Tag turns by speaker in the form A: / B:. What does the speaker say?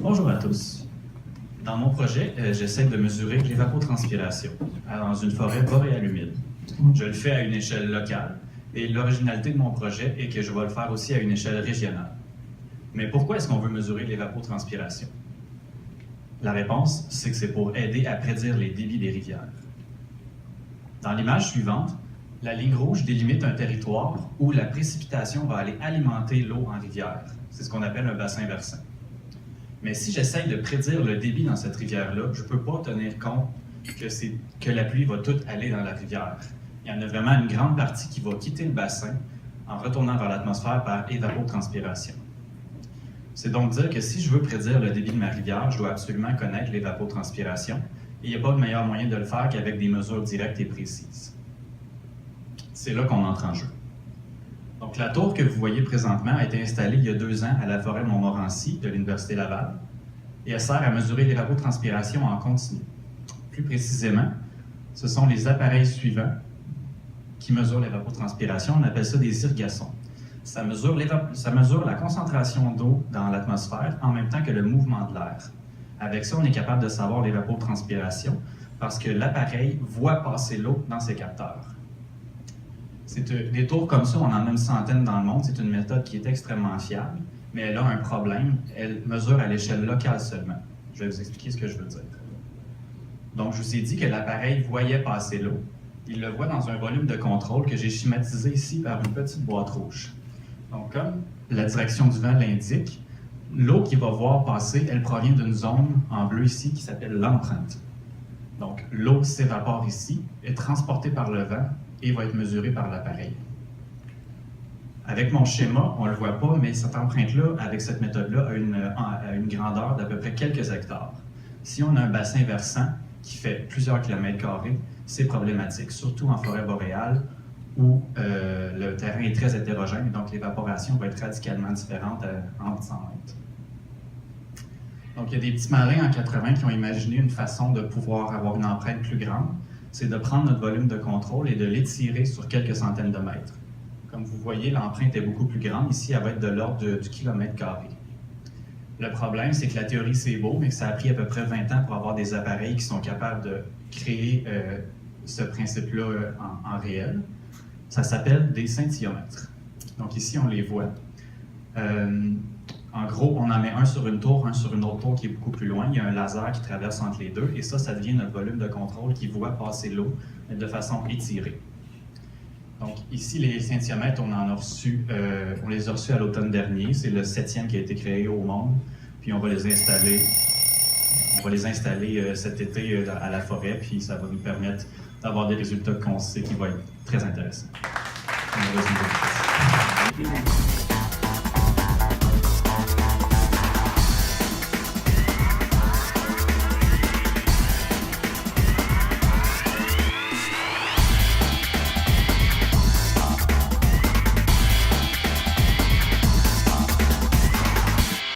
A: Bonjour à tous. Dans mon projet, j'essaie de mesurer l'évapotranspiration dans une forêt boréale humide. Je le fais à une échelle locale et l'originalité de mon projet est que je vais le faire aussi à une échelle régionale. Mais pourquoi est-ce qu'on veut mesurer l'évapotranspiration? La réponse, c'est que c'est pour aider à prédire les débits des rivières. Dans l'image suivante, la ligne rouge délimite un territoire où la précipitation va aller alimenter l'eau en rivière. C'est ce qu'on appelle un bassin versant. Mais si j'essaye de prédire le débit dans cette rivière-là, je ne peux pas tenir compte que la pluie va toute aller dans la rivière. Il y en a vraiment une grande partie qui va quitter le bassin en retournant vers l'atmosphère par évapotranspiration. C'est donc dire que si je veux prédire le débit de ma rivière, je dois absolument connaître l'évapotranspiration, et il n'y a pas de meilleur moyen de le faire qu'avec des mesures directes et précises. C'est là qu'on entre en jeu. Donc, la tour que vous voyez présentement a été installée il y a 2 ans à la forêt Montmorency de l'Université Laval et elle sert à mesurer l'évapotranspiration en continu. Plus précisément, ce sont les appareils suivants qui mesurent l'évapotranspiration. On appelle ça des irrgassons. Ça mesure la concentration d'eau dans l'atmosphère en même temps que le mouvement de l'air. Avec ça, on est capable de savoir l'évapotranspiration parce que l'appareil voit passer l'eau dans ses capteurs. Des tours comme ça, on en a une centaine dans le monde. C'est une méthode qui est extrêmement fiable, mais elle a un problème. Elle mesure à l'échelle locale seulement. Je vais vous expliquer ce que je veux dire. Donc, je vous ai dit que l'appareil voyait passer l'eau. Il le voit dans un volume de contrôle que j'ai schématisé ici par une petite boîte rouge. Donc, comme la direction du vent l'indique, l'eau qu'il va voir passer, elle provient d'une zone en bleu ici qui s'appelle l'empreinte. Donc, l'eau s'évapore ici, est transportée par le vent et va être mesurée par l'appareil. Avec mon schéma, on ne le voit pas, mais cette empreinte-là, avec cette méthode-là, a une grandeur d'à peu près quelques hectares. Si on a un bassin versant qui fait plusieurs kilomètres carrés, c'est problématique, surtout en forêt boréale où le terrain est très hétérogène et donc l'évaporation va être radicalement différente en 100 mètres. Donc, il y a des petits malins en 80 qui ont imaginé une façon de pouvoir avoir une empreinte plus grande. C'est de prendre notre volume de contrôle et de l'étirer sur quelques centaines de mètres. Comme vous voyez, l'empreinte est beaucoup plus grande. Ici, elle va être de l'ordre du kilomètre carré. Le problème, c'est que la théorie, c'est beau, mais que ça a pris à peu près 20 ans pour avoir des appareils qui sont capables de créer ce principe-là en réel. Ça s'appelle des scintillomètres. Donc ici, on les voit. En gros, on en met un sur une tour, un sur une autre tour qui est beaucoup plus loin. Il y a un laser qui traverse entre les deux et ça devient notre volume de contrôle qui voit passer l'eau de façon étirée. Donc ici, les scintillomètres, on les a reçus à l'automne dernier. C'est le 7e qui a été créé au monde. Puis on va les installer cet été à la forêt, puis ça va nous permettre d'avoir des résultats qu'on sait qui vont être très intéressants.